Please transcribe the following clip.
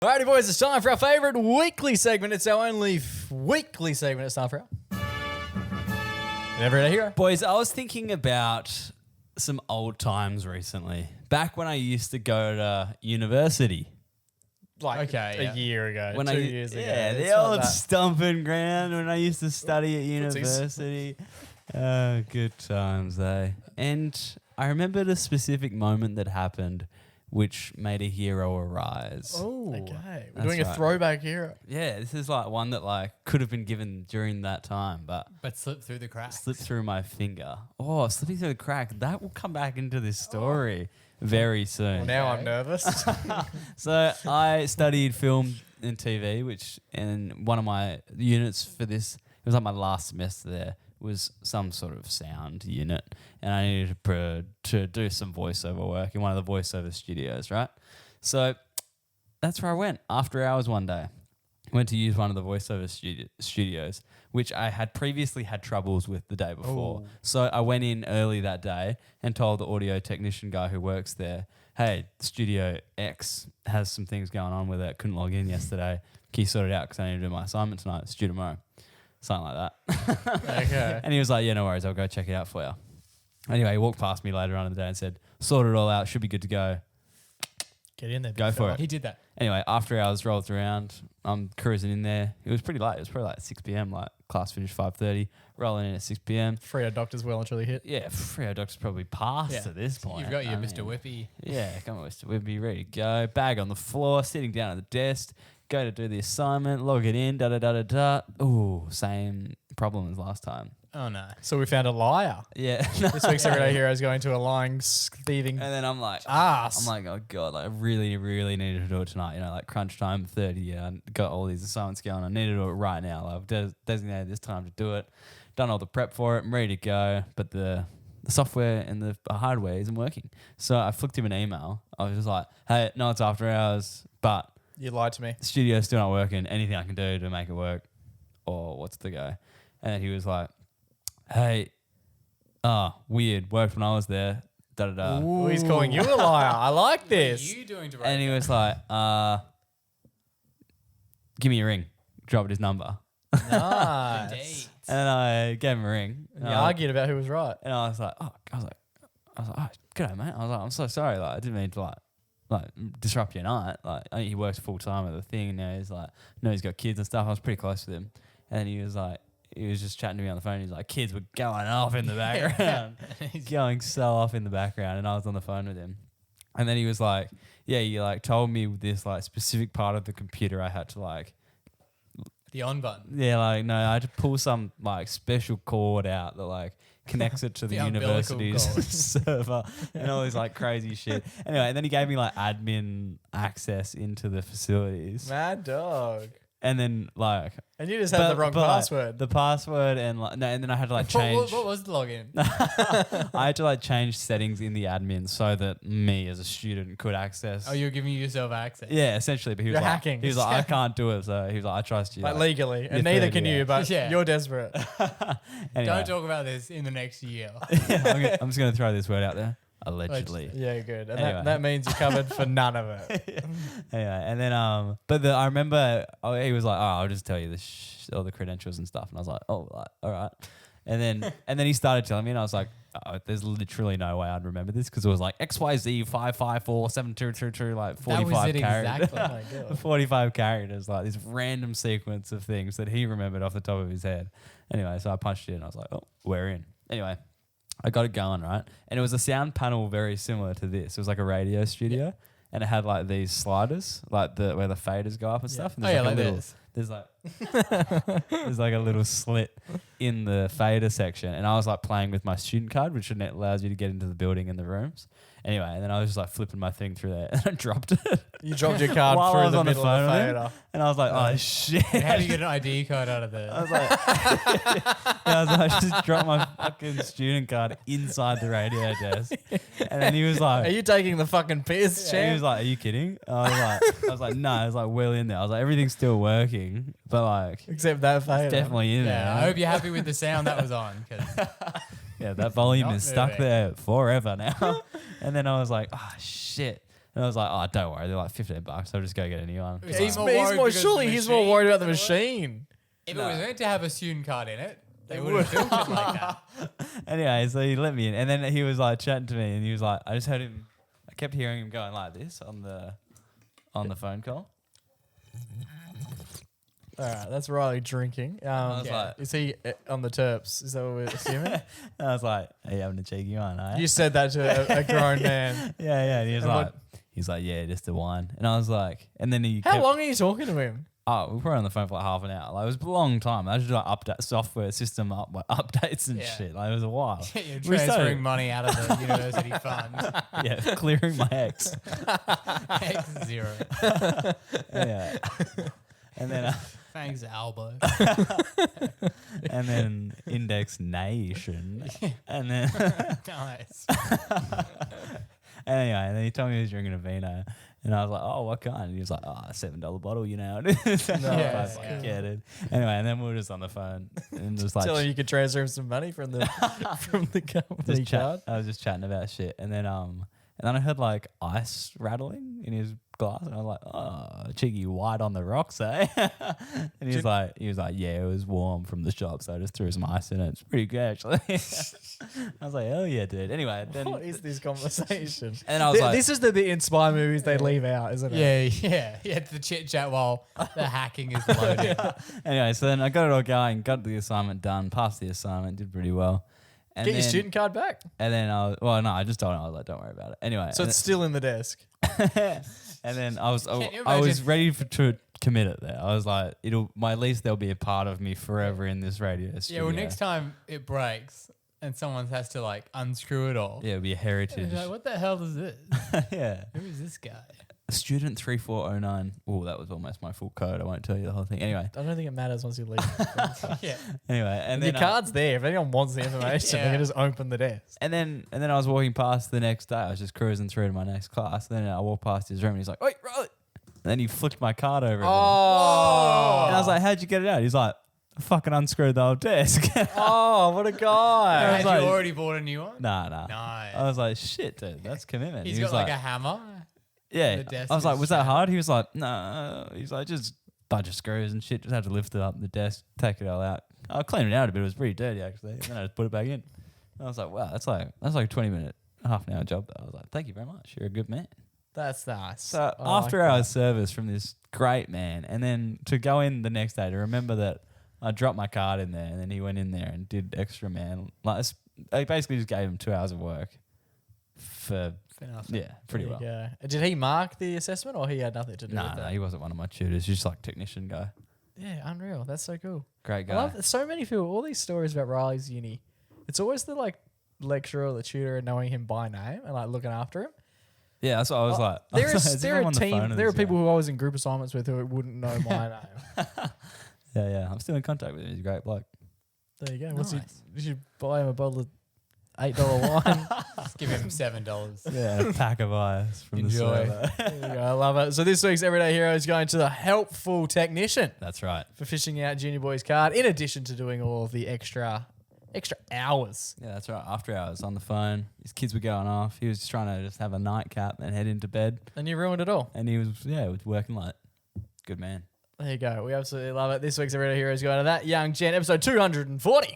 Alrighty, boys, it's time for our favourite weekly segment. It's our only weekly segment. It's time for our Never a Hero. Boys, I was thinking about some old times recently. Back when I used to go to university. Like a year ago, When 2 years ago. Yeah, It's the not old that. stomping ground when I used to study at university. Oh, good times, eh? And I remembered a specific moment that happened which made a hero arise. Oh, okay. We're That's doing a right. throwback hero. Yeah, this is like one that like could have been given during that time, but slipped through the cracks. slipped through my finger. Oh, slipping through the crack. That will come back into this story very soon. Well, now I'm nervous. So I studied film and TV, and one of my units for this, it was like my last semester there, was some sort of sound unit, and I needed to do some voiceover work in one of the voiceover studios, right? So that's where I went after hours one day. I went to use one of the voiceover studios, which I had previously had troubles with the day before. So I went in early that day and told the audio technician guy who works there, hey, Studio X has some things going on with it. Couldn't log in yesterday. Can you sort it out because I need to do my assignment tonight. It's due tomorrow. Something like that. Okay. And he was like, yeah, no worries. I'll go check it out for you. Anyway, he walked past me later on in the day and said, sort it all out. Should be good to go. Get in there. Go for it. He did that. Anyway, after hours rolled around, I'm cruising in there. It was pretty late. It was probably like 6 p.m. Like class finished 5:30. Rolling in at 6 p.m. Freo doctor's well and truly hit. Yeah, Freo Doctor's probably passed at this point. You've got your I Mr. mean, Whippy. Yeah, come on, Mr. Whippy, ready to go. Bag on the floor, sitting down at the desk. Go to do the assignment, log it in, da-da-da-da-da. Ooh, same problem as last time. Oh, no. So we found a liar. Yeah. This week's Everyday Hero is going to a lying, thieving And then I'm like, ass. I'm like, oh God, like I really, really needed to do it tonight. You know, like crunch time, 30. Yeah, I got all these assignments going. I need to do it right now. Like, I've designated this time to do it. Done all the prep for it. I'm ready to go. But the software and the hardware isn't working. So I flicked him an email. I was just like, hey, no, it's after hours, but You lied to me. the studio's still not working. Anything I can do to make it work, or what's the go? And then he was like, hey, weird. Worked when I was there. Da da da. Oh, he's calling you a liar. I like What are this. you doing to And he was like, give me a ring. Dropped his number. Nice. Indeed. And then I gave him a ring. You argued about who was right. And I was like, oh, g'day, mate. I was like, I'm so sorry. Like, I didn't mean to like disrupt your night. Like, he works full time at the thing, and now he's like, no, he's got kids and stuff. I was pretty close with him, and he was just chatting to me on the phone. He's like, kids were going off in the background, going so off in the background, and I was on the phone with him. And then he was like, yeah, you like told me this like specific part of the computer I had to like. The on button. Yeah, like no, I had to pull some like special cord out that like connects it to the, The umbilical university's cord. server and all this like crazy shit. Anyway, and then he gave me like admin access into the facilities, Mad dog. and then like And you just had the wrong like, password. the password, and like no, and then I had to like change. What was the login? I had to like change settings in the admin so that me as a student could access. Oh, you're giving yourself access. Yeah, essentially. But he was You're like, hacking. He was like, I can't do it. So he was like, I trust you. Like legally. And you're neither 30, can you, yeah. but Yeah. you're desperate. Anyway. Don't talk about this in the next year. I'm just going to throw this word out there. Allegedly. Yeah, good. And Anyway. that means you're covered for none of it. Anyway, and then I remember he was like, oh, I'll just tell you all the credentials and stuff, and I was like, oh, like, all right. And then he started telling me, and I was like, oh, there's literally no way I'd remember this because it was like XYZ 5547222 like 45 That was it characters. exactly. Oh my God. 45 characters, like this random sequence of things that he remembered off the top of his head. Anyway, so I punched it in. I was like, oh, we're in. Anyway, I got it going, right? And it was a sound panel very similar to this. It was like a radio studio, and it had like these sliders, like where the faders go up and stuff. And Oh, yeah, like a little, this. there's like a little slit in the fader section, and I was like playing with my student card, which allows you to get into the building and the rooms. Anyway, and then I was just like flipping my thing through there, and I dropped it. You dropped your card While I through was the on the middle phone of the with him. fader. And I was like, oh shit. How do you get an ID card out of I there? was like, I was like, I just dropped my fucking student card inside the radio desk. And then he was like, Are you taking the fucking piss, he champ? was like, are you kidding? I was like, no, I was like, well in there. I was like, everything's still working, but like, Except that fader. it's definitely in Yeah, I there. hope you're happy with the sound that was on. 'Cause Yeah, that volume Not is stuck moving. there forever now. And then I was like, oh shit. And And I was like, oh, don't worry. They're like $15. I'll just go get a new one. He's more He's worried more, because surely the he's more machine worried about the is gonna work. machine. If No. it was meant to have a student card in it, they would have filmed it like that. Anyway, so he let me in. And then he was like chatting to me and he was like, I just heard him, I kept hearing him going like this on the phone call. All right, that's Riley drinking. I was like, Is he on the terps? Is that what we're assuming? and I was like, are you having a cheeky one, eh? You said that to a grown man. Yeah. And he was And like, yeah, just a wine. And I was like, and then he How kept, long are you talking to him? Oh, we were probably on the phone for like half an hour. Like, it was a long time. I was just like update software system updates and Yeah. shit. Like, it was a while. You're We started- transferring money out of the university fund. Yeah, clearing my ex. X0. Yeah. And then Thanks, Albo. and then Index Nation. And then Nice. anyway, and then he told me he was drinking a vino. And I was like, oh, what kind? And he was like, oh, $7 bottle, you know. And I was like, Yeah, fuck yeah. yeah, dude. Anyway, and then we were just on the phone and just like Tell him you could transfer him some money from the company just card. I was just chatting about shit. And then I heard like ice rattling in his glass, and I was like, oh, cheeky white on the rocks, eh? And he was like, yeah, it was warm from the shop, so I just threw some ice in it. It's pretty good actually. I was like, oh yeah, dude. Anyway, then What is this conversation? and I was like, This is the bit in spy movies they leave out, isn't it? Yeah. The chit chat while the hacking is loading. anyway, so then I got it all going, got the assignment done, passed the assignment, did pretty well. And Get your then- student card back. And then I just told him, I was like, don't worry about it. Anyway, So and it's still in the desk. and then I was Can you I was imagine? ready to commit it there. I was like, at least there'll be a part of me forever in this radio Yeah, studio. well, next time it breaks and someone has to like unscrew it all. Yeah, it'll be a You're heritage. like, what the hell is this? Yeah. Who is this guy? Student 3409. Oh, that was almost my full code. I won't tell you the whole thing. Anyway. I don't think it matters once you leave. Yeah. Anyway, and Your then card's there. If anyone wants the information, they Yeah. can just open the desk. and then I was walking past the next day. I was just cruising through to my next class. Then I walked past his room and he's like, "Wait, Riley!" And then he flicked my card over. Oh, And I was like, "How'd you get it out?" He's like, "I fucking unscrewed the whole desk." oh, what a guy. Had like- you already bought a new one? Nah. Nice. I was like, "Shit, dude, that's commitment." He's He was got like a hammer. yeah. the desk I was like, is "Was that shattered. hard?" He was like, "No." He's like, "Just bunch of screws and shit. Just had to lift it up the desk, take it all out. I cleaned it out a bit. It was pretty dirty actually. And then I just put it back in. And I was like, wow, that's like a 20-minute, half an hour job. Though. I was like, thank you very much. You're a good man. That's nice. So I like after hours service from this great man, and then to go in the next day to remember that I dropped my card in there, and then he went in there and did extra man. Like I basically just gave him 2 hours of work for yeah, pretty well. Yeah. Did he mark the assessment or he had nothing to do No, with that? he wasn't one of my tutors. He's just like technician guy. Yeah, unreal. That's so cool. Great I guy. love that so many people, all these stories about Riley's uni. It's always the like lecturer or the tutor and knowing him by name and like looking after him. Yeah, that's what I was like. I There was like, is as there if are I'm on the phone team with there are this guy. people who I was in group assignments with who wouldn't know my name. Yeah. I'm still in contact with him. He's a great bloke. There you go. Nice. You should buy him a bottle of $8 wine. Just give him $7. Yeah, a pack of ice from Enjoy. the server. There you go. I love it. So this week's Everyday Hero is going to the helpful technician That's right. for fishing out Junior Boy's card, in addition to doing all of the extra hours. Yeah, that's right. After hours on the phone, his kids were going off. He was just trying to just have a nightcap and head into bed. And you ruined it all. And he was working late. Good man. There you go. We absolutely love it. This week's Everyday Hero is going to that young Jen, episode 240.